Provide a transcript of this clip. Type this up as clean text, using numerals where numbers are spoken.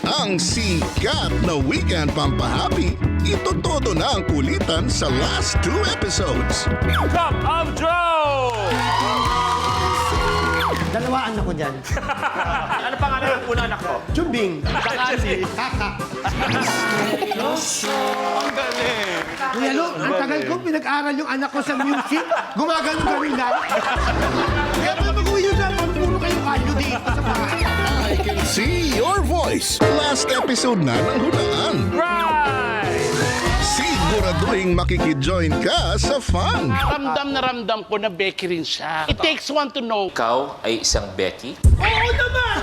Ang sikat na weekend pampahappy, ito todo na ang kulitan sa last 2 episodes. Cup of Joe! Dalawa anak ko dyan. Ano pangalan ng una anak ko? Chumbing. Saka si Kaka. Ang galing! Kuya Lo, ang tagal ko pinag-aral yung anak ko sa music. Gumagano-galing lang. Kaya pa mag-uwi yun na, puro kayong kalyo dito sa bahay. I can see your voice. Last episode na ng hulaan. Right! Siguraduhin makikijoin ka sa fun. Ramdam na ramdam ko na Becky rin siya. It takes one to know. Ikaw ay isang Becky? Oo naman!